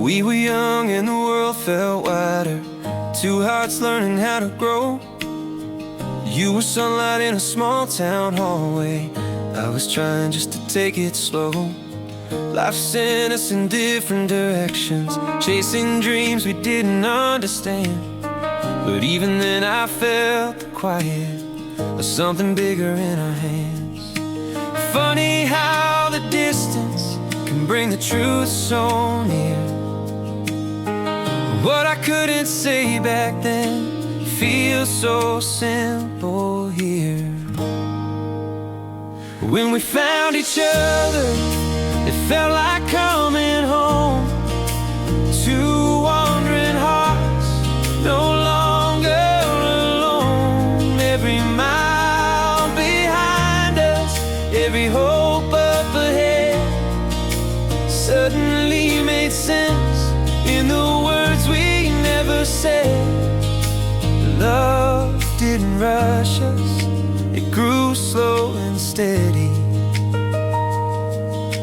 We were young and the world felt wider, two hearts learning how to grow. You were sunlight in a small town hallway, I was trying just to take it slow. Life sent us in different directions, chasing dreams we didn't understand. But even then I felt the quiet of something bigger in our hands. Funny how the distance can bring the truth so near. What I couldn't say back then feels so simple here. When we found each other, it felt like coming home. Two wandering hearts, no longer alone. Every mile behind us, every hope up ahead, suddenly made sense in the words we never said. Love didn't rush us, it grew slow and steady.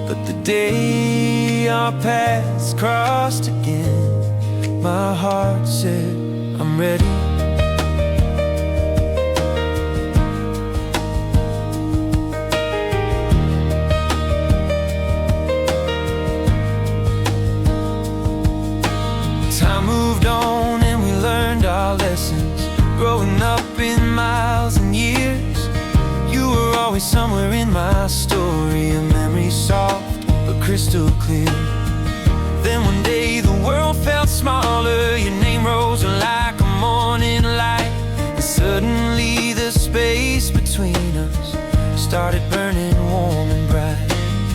But the day our paths crossed again, my heart said, I'm ready. Time moved on and we learned our lessons, growing up in miles and years. You were always somewhere in my story, a memory soft but crystal clear. Then one day the world felt smaller, your name rose like a morning light, and suddenly the space between us started burning warm and bright.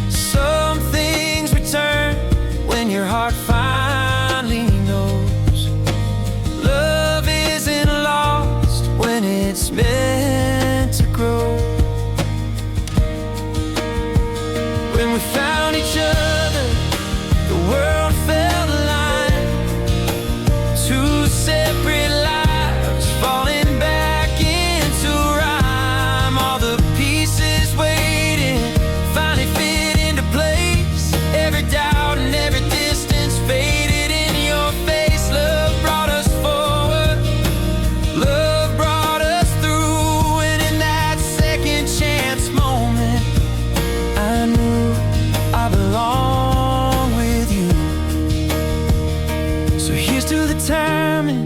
Some things return when your heart finally knows. Love isn't lost when it's meant to grow. When we found each other, the world felt aligned. Two separate lives falling back into rhyme. All the pieces waiting finally fit into place. Every doubt and every distance faded in your face. Love brought us forward, love brought us through. And in that second chance moment, I knew I belong with you. So here's to the timing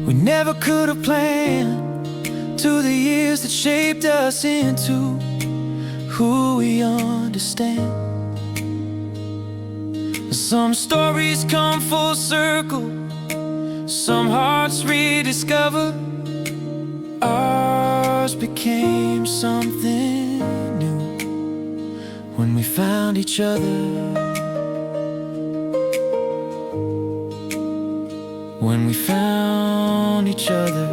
we never could have planned, to the years that shaped us into who we understand. Some stories come full circle, some hearts rediscover. Ours became something new when we found each other. When we found each other.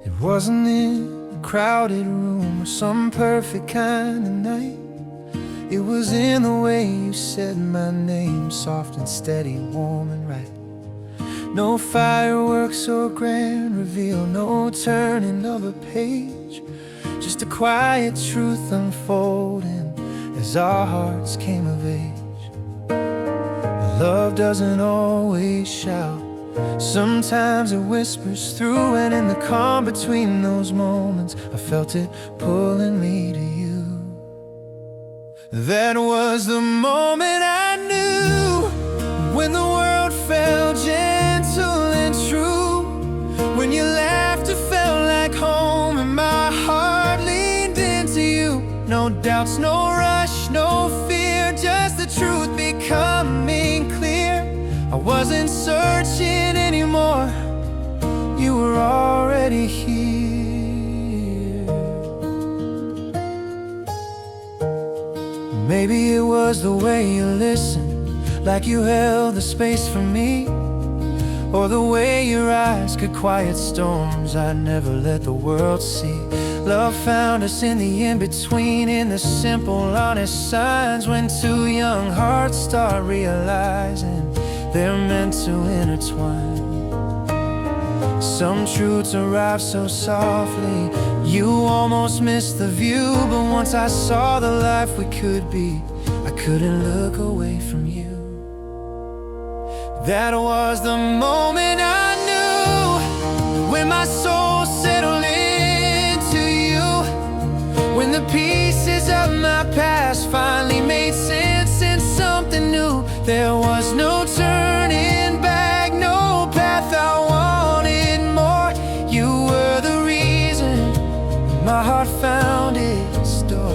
It wasn't in a crowded room or some perfect kind of night. It was in the way you said my name, soft and steady, warm and right. No fireworks or grand reveal, no turning of a page, just a quiet truth unfolding as our hearts came of age. Love doesn't always shout, sometimes it whispers through, and in the calm between those moments I felt it pulling me to you. That was the moment I knew, when the world felt gentle and true, when your laughter felt like home and my heart leaned into you. No doubts, no rush, no fear, just the truth becoming clear. I wasn't searching anymore, you were already here. Maybe it was the way you listened, like you held the space for me, or the way your eyes could quiet storms I'd never let the world see. Love found us in the in-between, in the simple, honest signs, when two young hearts start realizing they're meant to intertwine. Some truths arrive so softly, you almost missed the view. But once I saw the life we could be, I couldn't look away from you. That was the moment I knew, when my soul settled into you, when the pieces of my past finally made sense in something new. There was no turning back, no path I wanted more. You were the reason my heart found its door.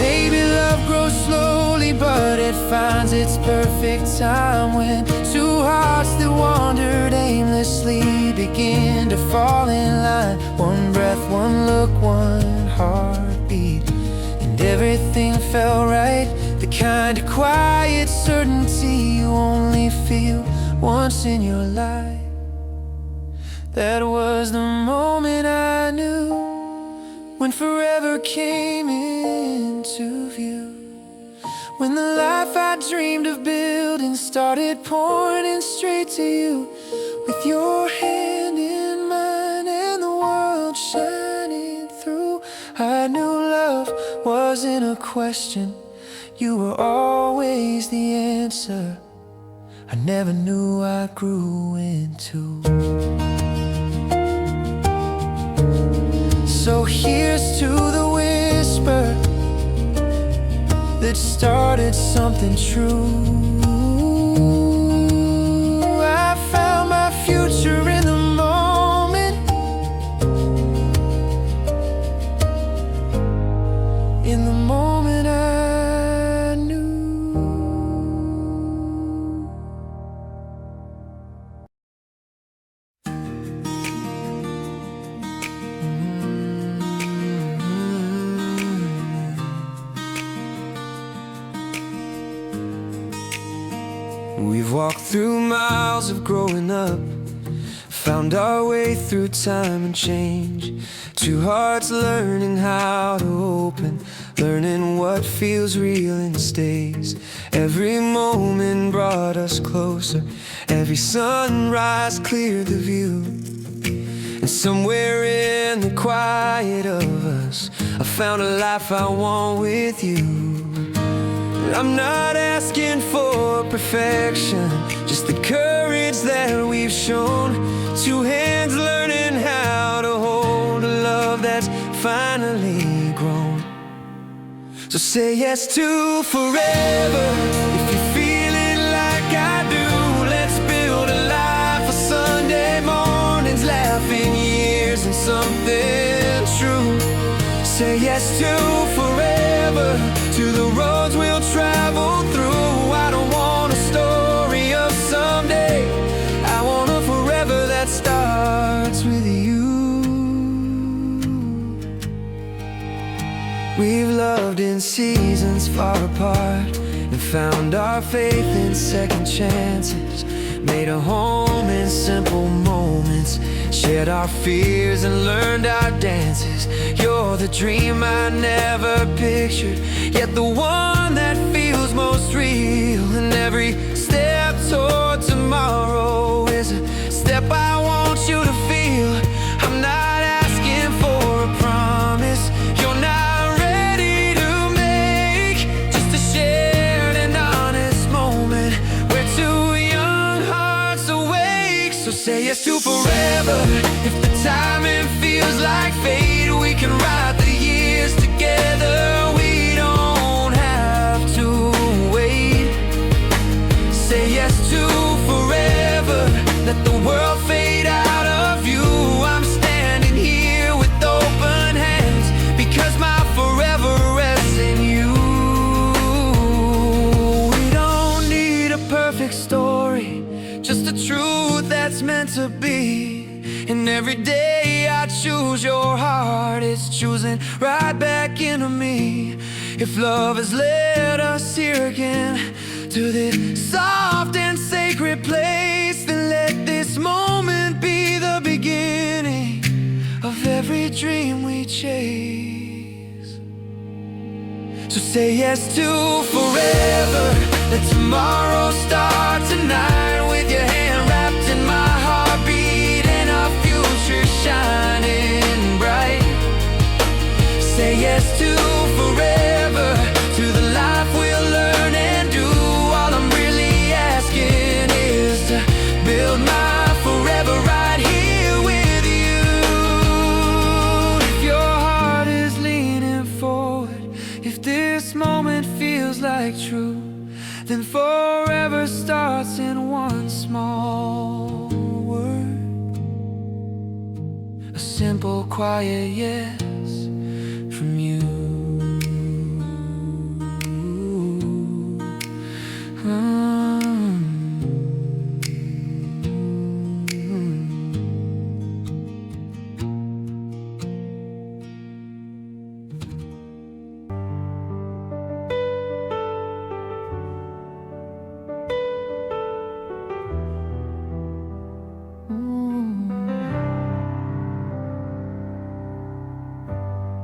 Maybe love grows slowly, but it finds its perfect time, when two hearts that wandered aimlessly begin to fall in line. One breath, one look, one heartbeat, and everything felt right. The kind of quiet certainty you only feel once in your life. That was the moment I knew, when forever came into view, when the life I dreamed of building started pointing straight to you, with your hand in mine and the world shining through. I knew love wasn't a question, you were always the answer I never knew I grew into. So here's to the whisper that started something true. I found my future in the moment, in the moment I knew. We've walked through miles of growing up, found our way through time and change. Two hearts learning how to open, learning what feels real and stays. Every moment brought us closer, every sunrise cleared the view. And somewhere in the quiet of us, I found a life I want with you. I'm not asking for perfection, just the courage that we've shown. Two hands learning how to hold a love that's finally grown. So say yes to forever, if you're feeling like I do. Let's build a life of Sunday mornings, laughing years and something true. Say yes to forever, to the roads we'll travel through. I don't want a story of someday, I want a forever that starts with you. We've loved in seasons far apart, and found our faith in second chances. Made a home in simple moments, shared our fears and learned our dances. You're the dream I never pictured, yet the one that feels most real. And every step toward tomorrow is a step I want you to feel. I'm not asking for a promise you're not ready to make, just a shared and honest moment where two young hearts awake. So say yes to forever, if the timing feels like fate, we can ride the years together. We don't have to wait. Say yes to forever, let the world fade out of you. I'm standing here with open hands, because my forever rests in you. We don't need a perfect story, just a truth that's meant to be. And every day I choose your heart, it's choosing right back into me. If love has led us here again, to this soft and sacred place, then let this moment be the beginning of every dream we chase. So say yes to forever. Let tomorrow start tonight, with your hand wrapped in my heartbeat and our future shining bright. Say yes to forever, to the life we'll learn and do. All I'm really asking is to build my forever right here with you. If your heart is leaning forward, if this moment feels like true, then forever starts in one small word. A simple, quiet yes from you.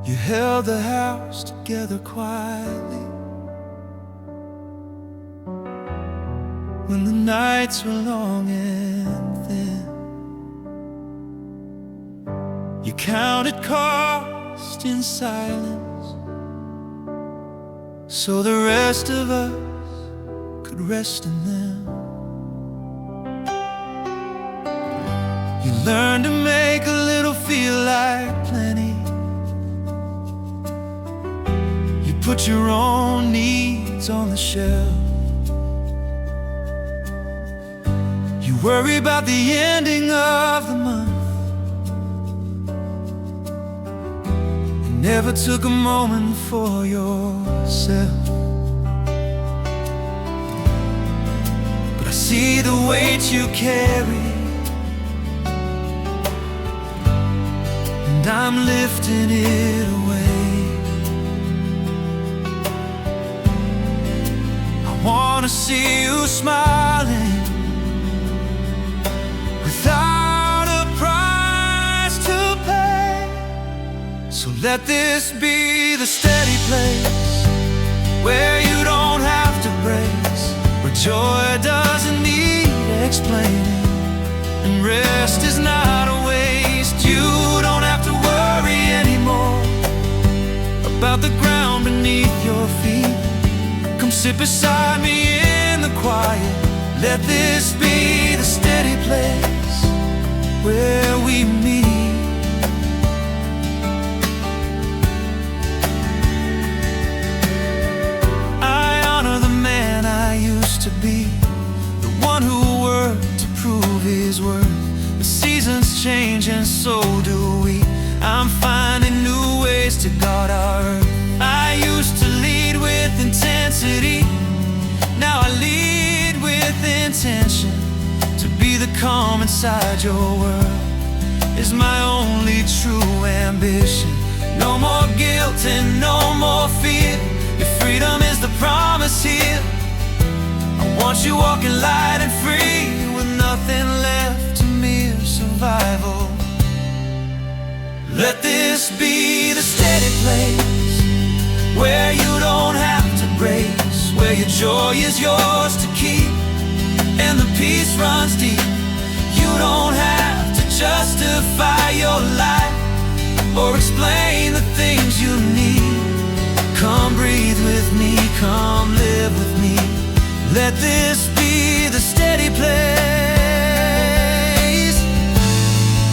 You held the house together quietly when the nights were long and thin. You counted cost in silence, so the rest of us could rest in them. You learned to make a little feel like plenty. Put your own needs on the shelf. You worry about the ending of the month, and never took a moment for yourself. But I see the weight you carry, and I'm lifting it away. I wanna see you smiling without a price to pay. So let this be the steady place where you don't have to brace, where joy doesn't need explaining, and rest is not a waste. You don't have to worry anymore about the ground beneath your feet. Come sit beside me in the quiet. Let this be the steady place where we meet. I honor the man I used to be, the one who worked to prove his worth. The seasons change and so do we. I'm finding new ways to guard our earth. I used to lead with intensity, now I lead with intention. To be the calm inside your world is my only true ambition. No more guilt and no more fear. Your freedom is the promise here. I want you walking light and free, with nothing left to mere survival. Let this be the steady place where you don't have to brace, where your joy is yours to keep and the peace runs deep. You don't have to justify your life or explain the things you need. Come breathe with me, come live with me. Let this be the steady place.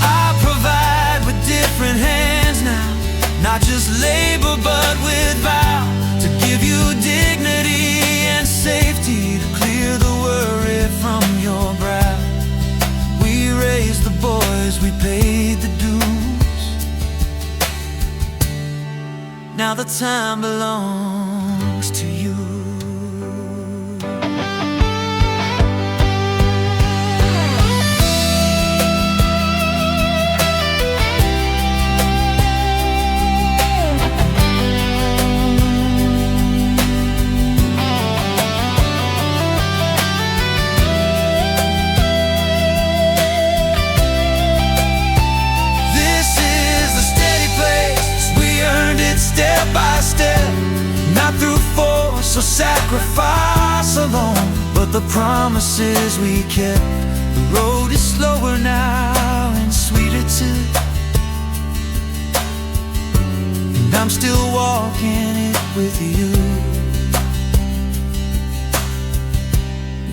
I provide with different hands now, not just labor but with vow, to give you dignity and safety, to clear the worry from your brow. We raised the boys, we paid the dues. Now the time belongs to you. step, not through force or sacrifice alone, but the promises we kept. The road is slower now and sweeter too, and I'm still walking it with you.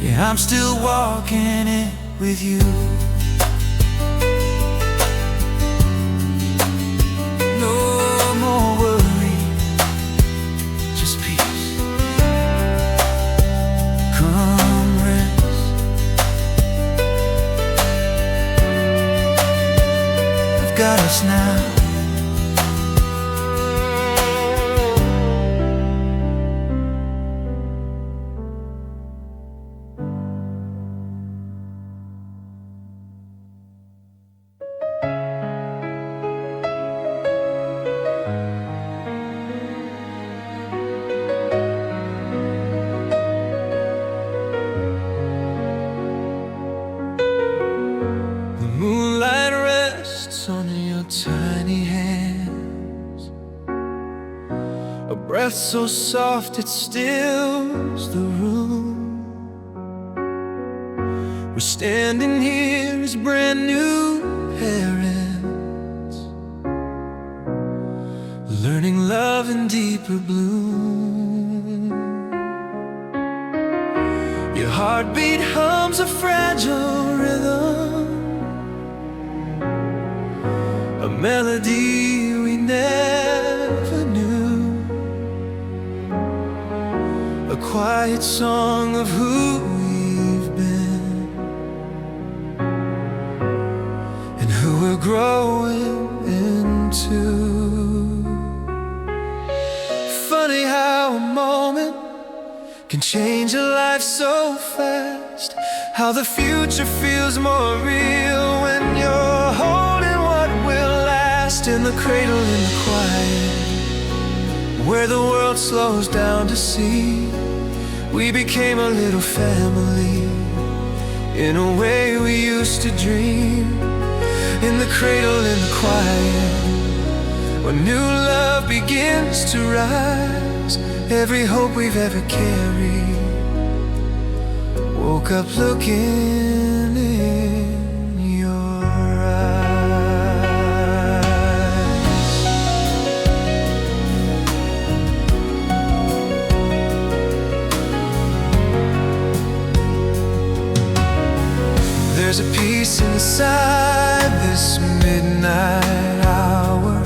Yeah, I'm still walking it with you. No more worry, just peace. Come rest. I've got us now. On your tiny hands, a breath so soft it stills the room. We're standing here as brand new parents, learning love in deeper bloom. Your heartbeat hums a fragile rhythm, a melody we never knew, a quiet song of who we've been and who we're growing into. Funny how a moment can change a life so fast, how the future feels more real when you're holding what will last. In the cradle, in the quiet, where the world slows down to see, we became a little family in a way we used to dream. In the cradle, in the quiet, when new love begins to rise, every hope we've ever carried woke up looking in your eyes. There's a peace inside this midnight hour,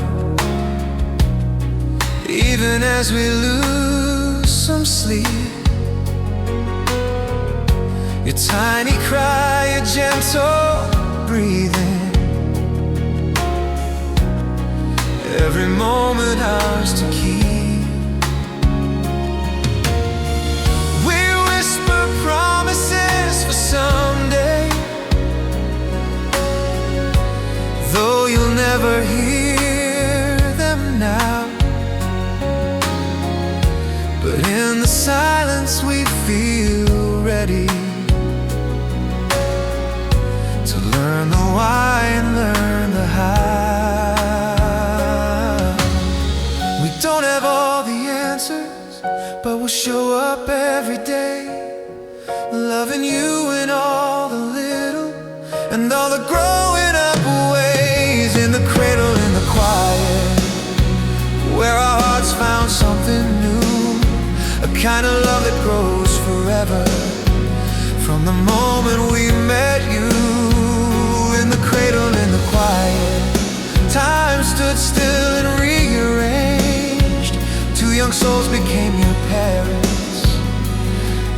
even as we lose some sleep. Your tiny cry, your gentle breathing, every moment ours to keep. We whisper promises for someday, though you'll never hear them now. But in the silence we feel ready to learn the why and learn the how. We don't have all the answers, but we'll show up every day, loving you in all the little and all the growing up ways. In the cradle, in the quiet, where our hearts found something new, a kind of love that grows forever. From the moment we met you, in the cradle, in the quiet, time stood still and rearranged. Two young souls became your parents,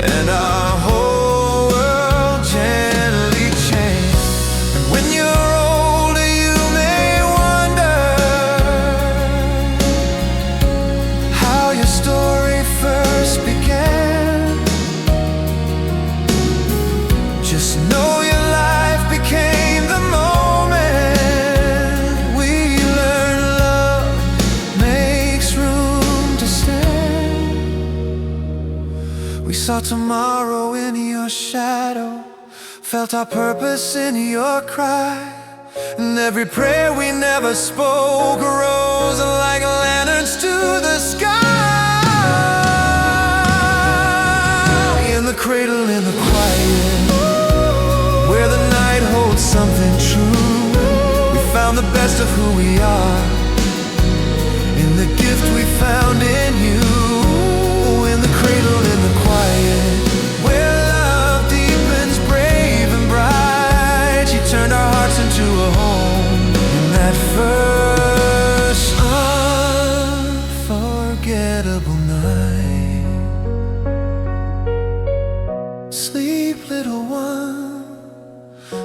and our whole world gently changed. And when you're older, you may wonder how your story first began. Just know your life became the moment we learned love makes room to stand. We saw tomorrow in your shadow, felt our purpose in your cry. And every prayer we never spoke rose like lanterns to the sky. In the cradle, in the quiet, where the night holds something true, we found the best of who we are in the gift we found in you. In the cradle, in the quiet, where love deepens brave and bright, she turned our hearts into a home in that first unforgettable night. Sleep, little one,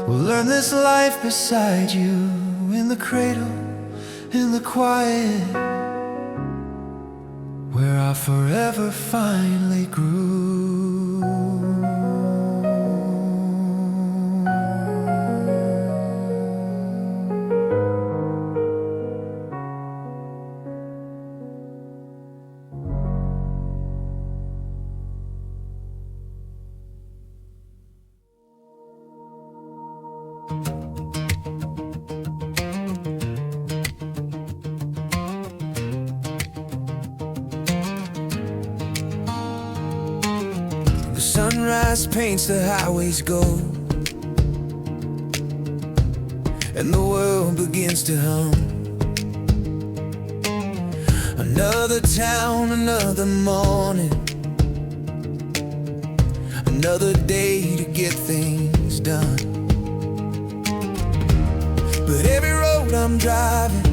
we'll learn this life beside you. In the cradle, in the quiet, where our forever finally grew. Sunrise paints the highways gold, and the world begins to hum. Another town, another morning, another day to get things done. But every road I'm driving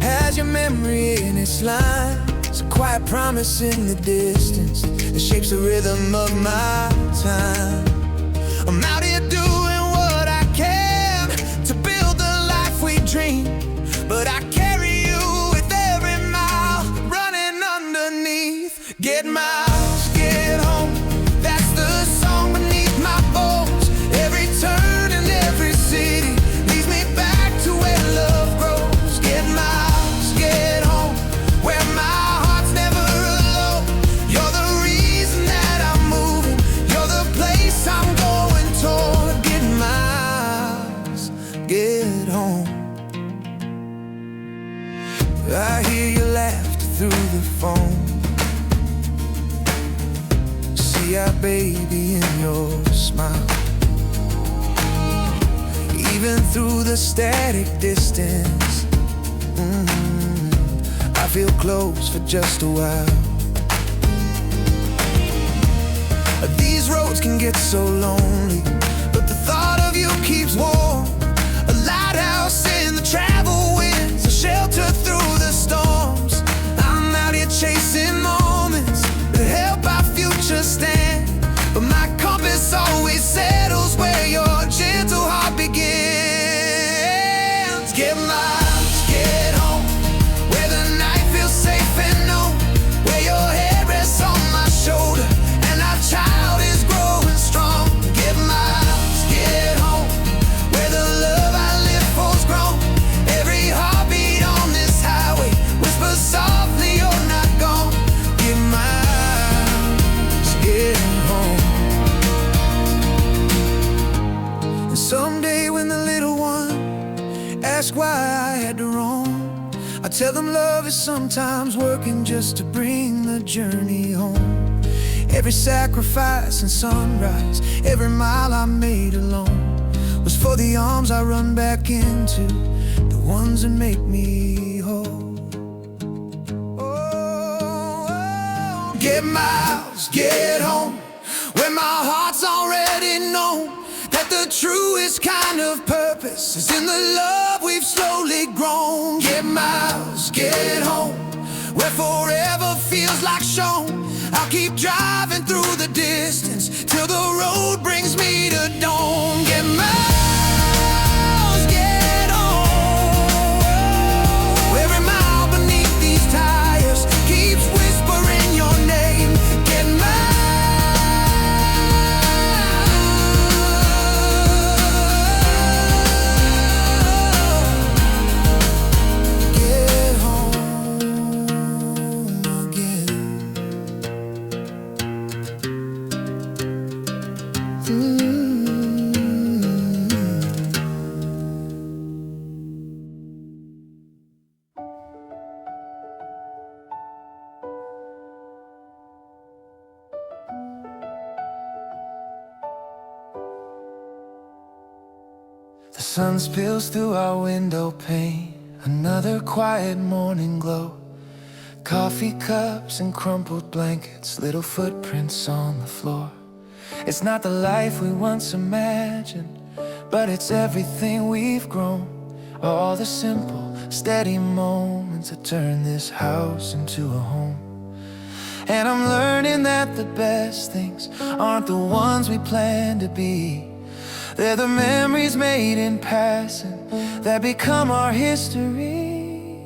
has your memory in its lines, a quiet promise in the distance that shapes the rhythm of my time. I'm out here doing what I can to build the life we dream, but I carry you with every mile running underneath. Get miles, get home, that's the song beneath my bones. Every turn and every city leads me back to where love grows. Get miles, get home, where my heart's never alone. You're the reason that I'm moving, you're the place I'm going toward. Get miles, get home. I hear your laughter through the phone, see our baby in your smile. Even through the static distance, I feel close for just a while. These roads can get so lonely, but the thought of you keeps warm. A lighthouse in the travel winds, a shelter through the storms. I'm out here chasing moments that help our future stand, but my compass always settles where your gentle heart begins. Get miles, get home, where the night feels safe and known, where your head rests on my shoulder and our child is growing strong. Get miles, get home, where the love I live for's grown. Every heartbeat on this highway whispers softly, you're not gone. Get miles, get home. And someday when the little one asks why I had to roam, I tell them love is sometimes working just to bring the journey home. Every sacrifice and sunrise, every mile I made alone, was for the arms I run back into, the ones that make me whole. Oh, get miles, get home, where my heart's already known that the truest kind of purpose is in the love we've slowly grown. Get miles, get home, where forever feels like shown. I'll keep driving through the distance till the road brings me to dawn. Get miles, get home, where every mile beneath these tires keeps whispering your name. Get miles, get home again. sun spills through our window pane, another quiet morning glow. Coffee cups and crumpled blankets, little footprints on the floor. It's not the life we once imagined, but it's everything we've grown. All the simple, steady moments that turn this house into a home. And I'm learning that the best things aren't the ones we plan to be. They're the memories made in passing that become our history.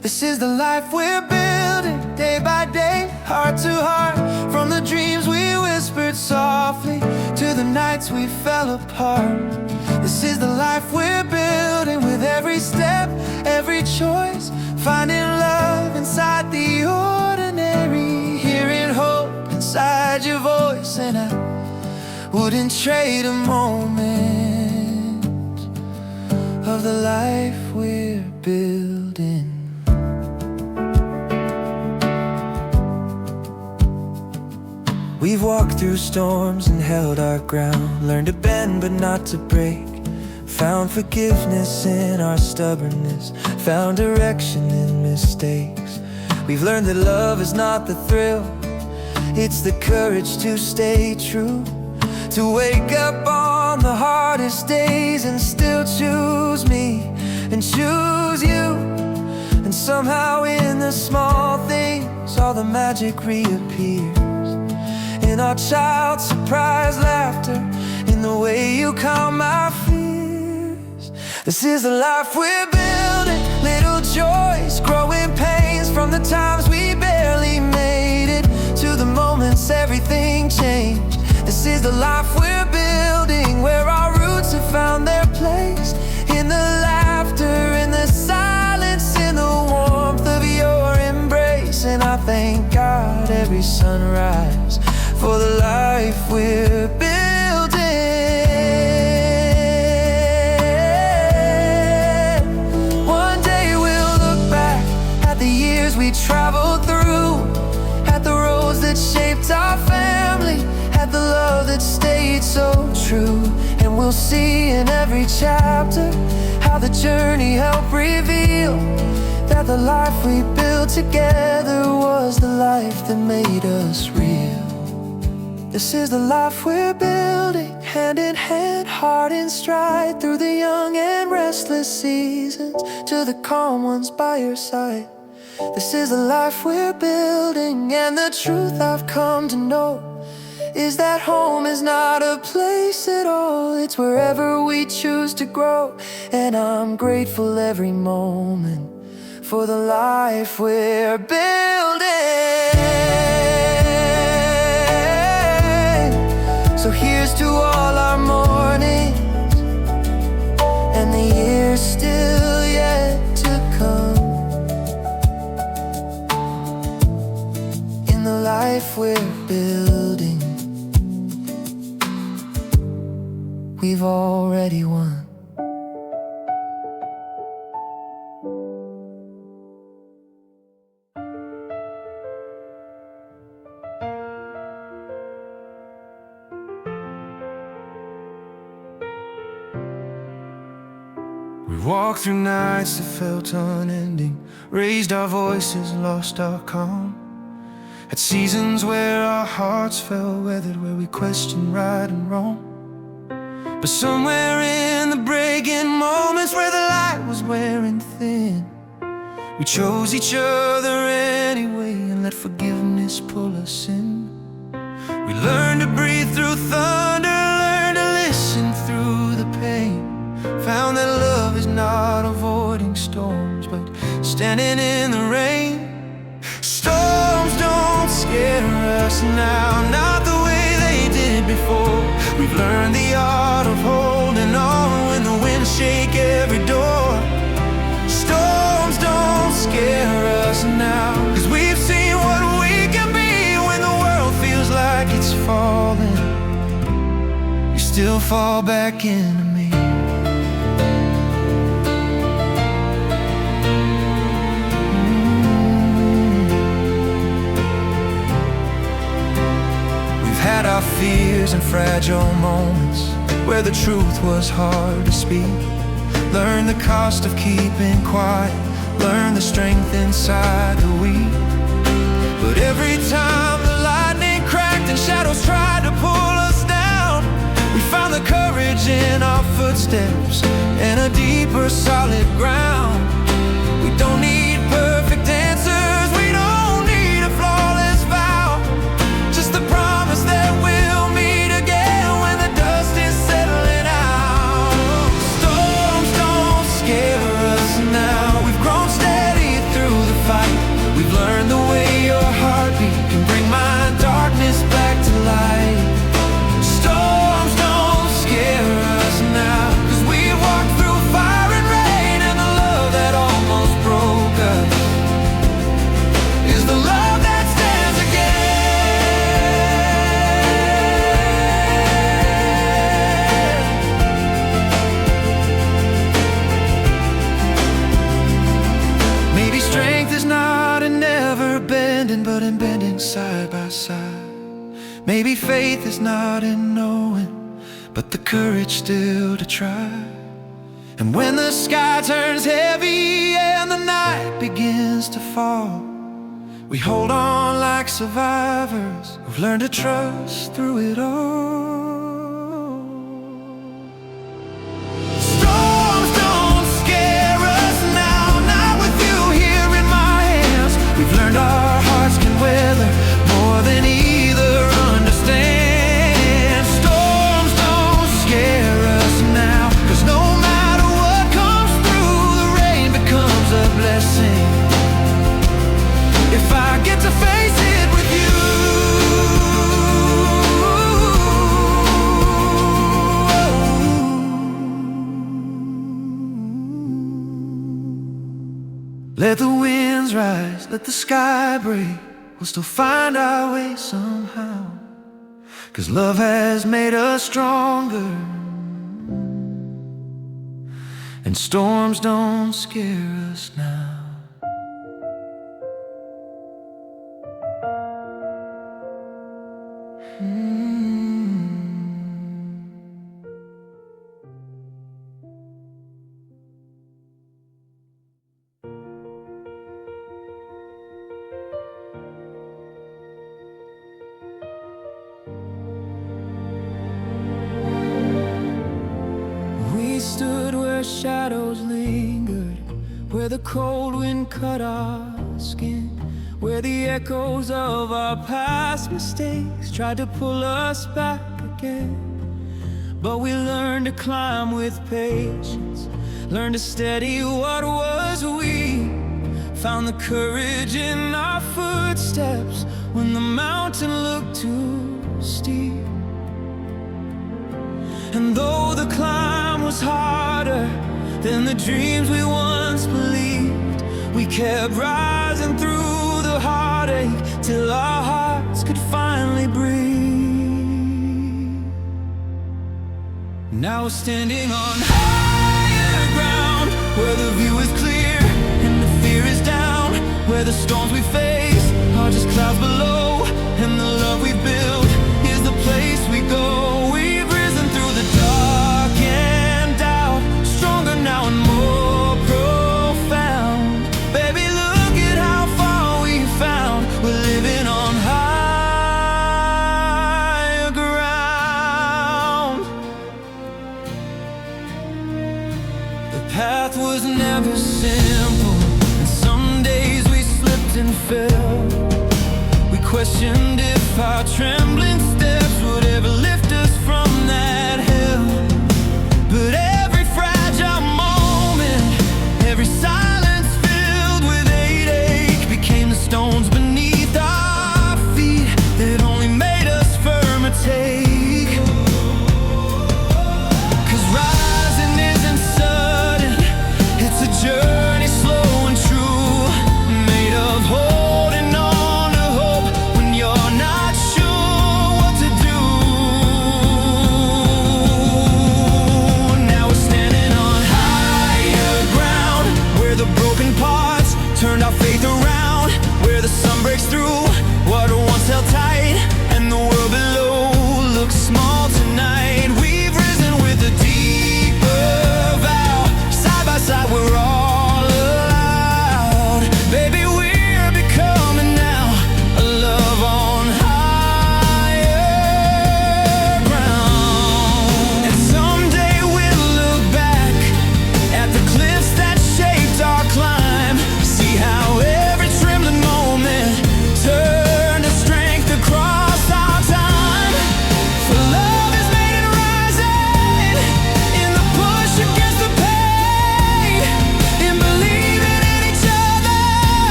This is the life we're building, day by day, heart to heart. From the dreams we whispered softly to the nights we fell apart. This is the life we're building, with every step, every choice, finding love inside the ordinary, hearing hope inside your voice. And I wouldn't trade a moment of the life we're building. We've walked through storms and held our ground, learned to bend but not to break, found forgiveness in our stubbornness, found direction in mistakes. We've learned that love is not the thrill, it's the courage to stay true, to wake up on the hardest days and still choose me and choose you. And somehow in the small things all the magic reappears, in our child's surprise laughter, in the way you calm my fears. This is the life we're building, little joys, growing pains, from the times we barely made it to the moments everything changed. This is the life we're building, where our roots have found their place, in the laughter, in the silence, in the warmth of your embrace. And I thank God every sunrise for the life we're building. One day we'll look back at the years we traveled through, at the roads that shaped our family, at the love that stayed so true. And we'll see in every chapter how the journey helped reveal that the life we built together was the life that made us real. This is the life we're building, hand in hand, heart in stride, through the young and restless seasons to the calm ones by your side. This is the life we're building, and the truth I've come to know is that home is not a place at all, it's wherever we choose to grow. And I'm grateful every moment for the life we're building. So here's to all our mornings and the years still yet to come, in the life we're building, we've already won. We walked through nights that felt unending, raised our voices, lost our calm, had seasons where our hearts fell weathered, where we questioned right and wrong. But somewhere in the breaking moments where the light was wearing thin, we chose each other anyway and let forgiveness pull us in. We learned to breathe through thunder, learned to listen through the pain, found that love is not avoiding storms, but standing in the rain. Storms don't scare us now, not the way they did before. We've learned the art of holding on when the winds shake every door. Storms don't scare us now, 'cause we've seen what we can be when the world feels like it's falling. You still fall back into me. We've had our fears and fragile moments, where the truth was hard to speak. Learn the cost of keeping quiet, learn the strength inside the weak. But every time the lightning cracked and shadows tried to pull us down, we found the courage in our footsteps and a deeper solid ground. We don't need perfect answers, we don't need a flawless vow, just the promise that we'll meet again when the dust is settling out. Storms don't scare us now, we've grown steady through the fight. We've learned the way your heartbeat can bring my darkness back to light. Storms don't scare us now, 'cause we walked through fire and rain, and the love that almost broke us is the love that stands again. Maybe strength is not in never bending, but in bending side by side. Maybe faith is not in knowing, but the courage still to try. And when the sky turns heavy and the night begins to fall, we hold on like survivors who've learned to trust through it all. Storms don't scare us now, not with you here in my hands. We've learned our hearts can weather more than either understand. Storms don't scare us now, 'cause no matter what comes through, the rain becomes a blessing if I get to face it with you. Let the winds rise, let the sky break, we'll still find our way somehow, 'cause love has made us stronger, and storms don't scare us now. We stood where shadows lingered, where the cold wind cut our skin, where the echoes of our past mistakes tried to pull us back again. But we learned to climb with patience, learned to steady what was weak, found the courage in our footsteps when the mountain looked too steep. And though the climb was harder than the dreams we once believed, we kept rising through the heartache till our hearts could finally breathe. Now we're standing on higher ground, where the view is clear and the fear is down, where the storms we face are just clouds below, and the love we build is the place we go. We've risen through the dark and out, stronger now and more profound. Baby, look at how far we found. We're living on higher ground. The path was never simple, and some days we slipped and fell. We questioned if our trembling steps would ever lift us from that hell. But every fragile moment, every silence filled with ache became the stones beneath our feet that only made us firmer take. 'Cause rising isn't sudden, it's a journey slow and true, made of holding on to hope when you're not sure what to do.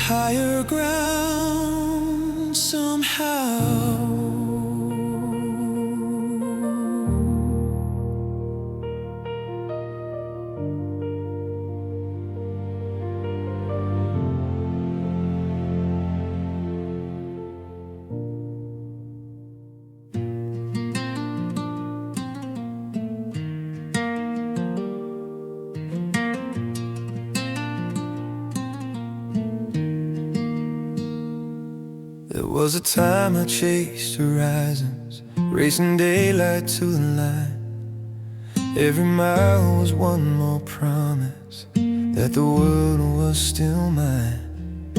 higher ground somehow. There was a time I chased horizons, racing daylight to the line. Every mile was one more promise that the world was still mine.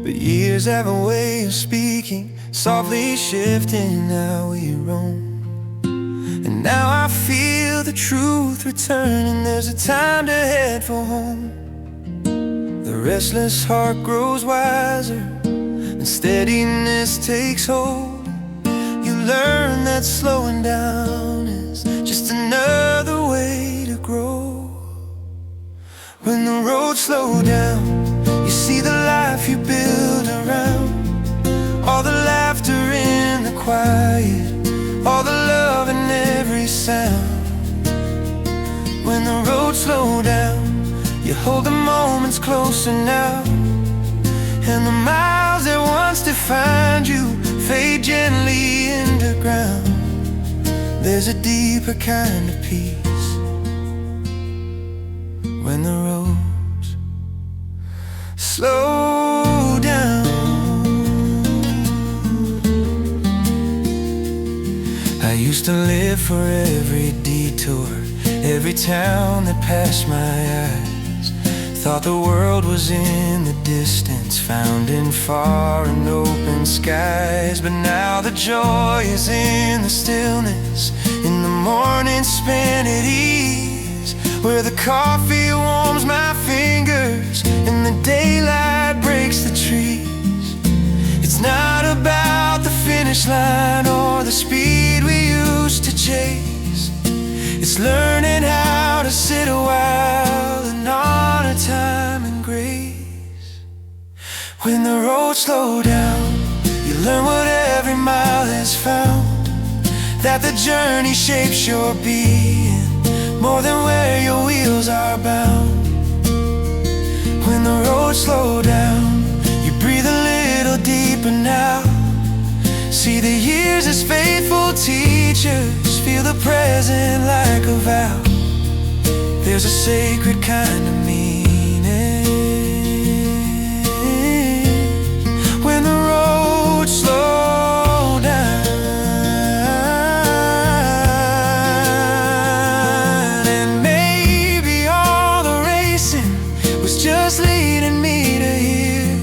But years have a way of speaking, softly shifting how we roam. And now I feel the truth returning. There's a time to head for home. The restless heart grows wiser, and steadiness takes hold. You learn that slowing down is just another way to grow. When the roads slow down, you see the life you build around. All the laughter in the quiet, all the love in every sound. When the roads slow down, you hold the moments closer now. And the miles that once defined you fade gently into ground. There's a deeper kind of peace when the roads slow down. I used to live for every detour, every town that passed my eyes. Thought the world was in the distance, found in far and open skies. But now the joy is in the stillness, in the morning spent at ease, where the coffee warms my fingers and the daylight breaks the trees. It's not about the finish line or the speed we used to chase. It's learning how to sit a while and honor time and grace. When the roads slow down, you learn what every mile has found, that the journey shapes your being more than where your wheels are bound. When the roads slow down, you breathe a little deeper now. See the years as faithful teachers, feel the present like a vow. There's a sacred kind of meaning when the roads slow down. And maybe all the racing was just leading me to here,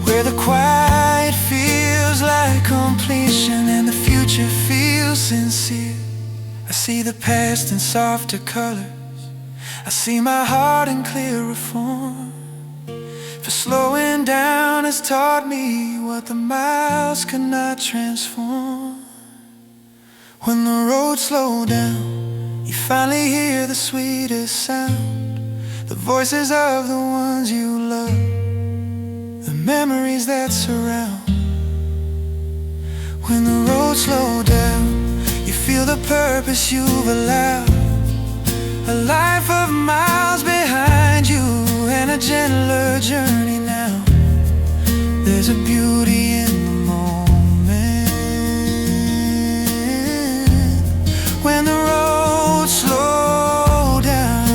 where the quiet feels like completion and the future feels sincere. I see the past in softer colors, I see my heart in clearer form. For slowing down has taught me what the miles could not transform. When the roads slow down, you finally hear the sweetest sound, the voices of the ones you love, the memories that surround. When the roads slow down, you feel the purpose you've allowed, a life of miles behind you and a gentler journey now. There's a beauty in the moment when the roads slow down.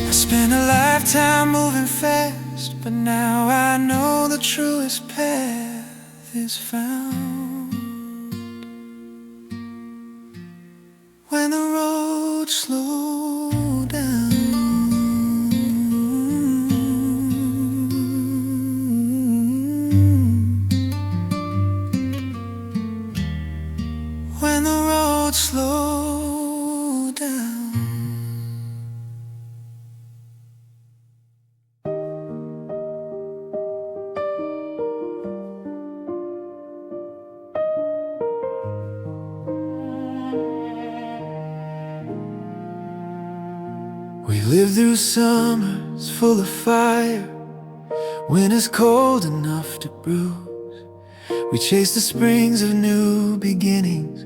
I spent a lifetime moving fast, but now I know the truest path is found when the roads slow down. When the roads slow down. lived through summers full of fire, winters cold enough to bruise. We chased the springs of new beginnings,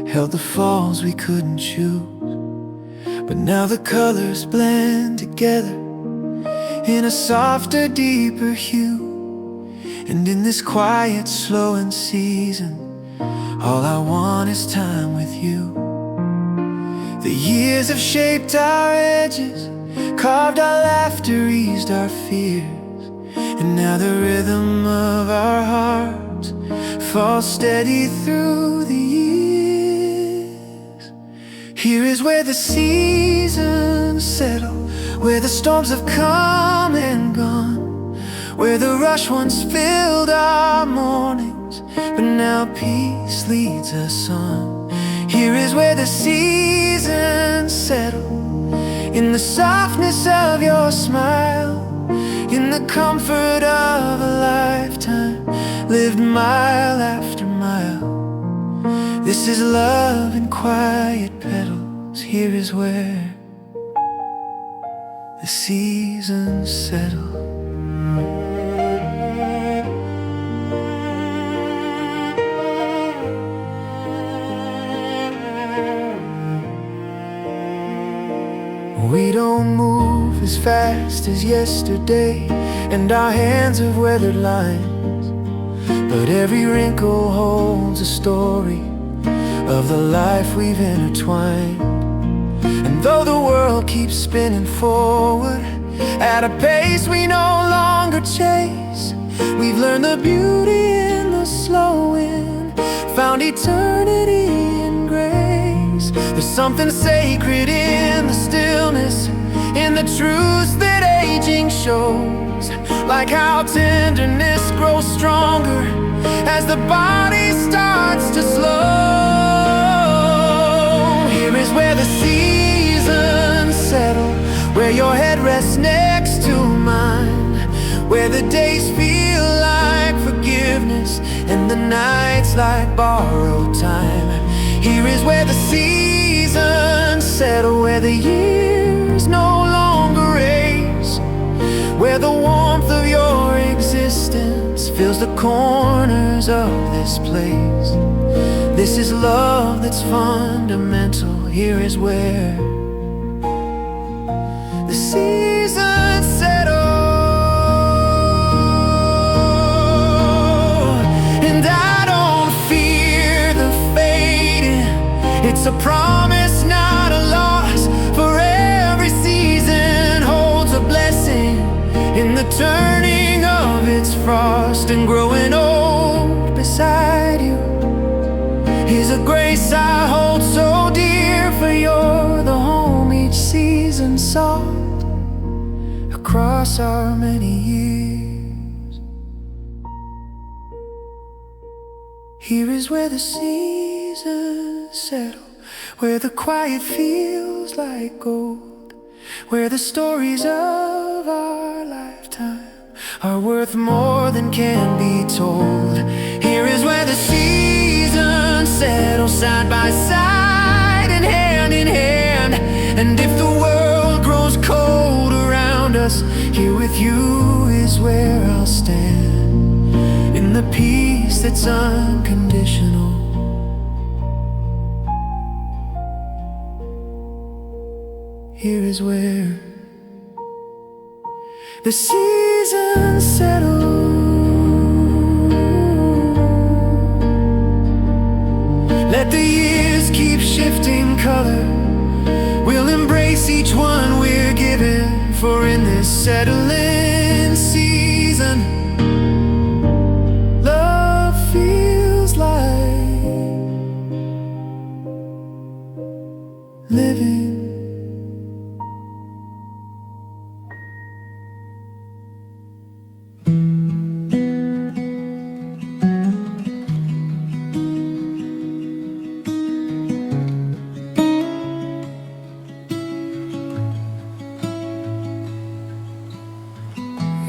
held the falls we couldn't choose. But now the colors blend together in a softer, deeper hue. And in this quiet, slowing season, all I want is time with you. The years have shaped our edges, carved our laughter, eased our fears. And now the rhythm of our hearts falls steady through the years. Here is where the seasons settle, where the storms have come and gone, where the rush once filled our mornings, but now peace leads us on. Here is where the seasons settle, in the softness of your smile, in the comfort of a lifetime lived mile after mile. This is love in quiet petals. Here is where the seasons settle. We don't move as fast as yesterday, and our hands have weathered lines, but every wrinkle holds a story of the life we've intertwined. And though the world keeps spinning forward at a pace we no longer chase, we've learned the beauty in the slowing, found eternity in grace. There's something sacred in the stillness, in the truths that aging shows, like how tenderness grows stronger as the body starts to slow. Here is where the seasons settle, where your head rests next to mine, where the days feel like forgiveness and the nights like borrowed time. Here is where the seasons settle, where the years no longer race, where the warmth of your existence fills the corners of this place. This is love that's fundamental. Here is where the seasons settle. And I don't fear the fading, it's a promise, not a loss. For every season holds a blessing in the turning of its frost. And growing old beside you is a grace I hold so dear, for you're the home each season sought across our many years. Here is where the seasons settle, where the quiet feels like gold, where the stories of our lifetime are worth more than can be told. Here is where the seasons settle, side by side and hand in hand. And if the world grows cold around us, here with you is where I'll stand, in the peace that's unconditional. Here is where the seasons settle. Let the years keep shifting color, we'll embrace each one we're given. For in this settling season, love feels like living.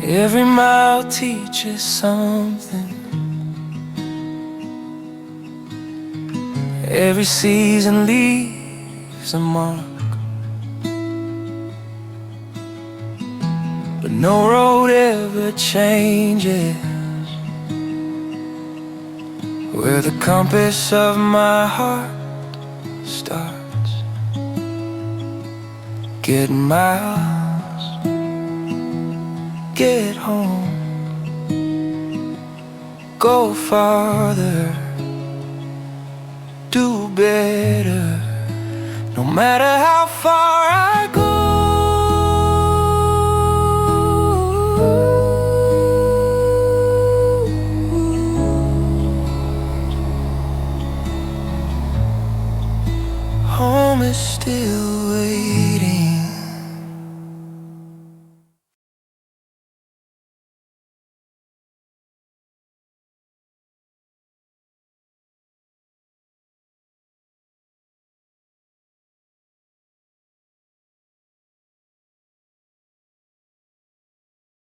Every mile teaches something, every season leaves a mark. no road ever changes. Where the compass of my heart starts, get miles, get home, go farther, do better. No matter how far I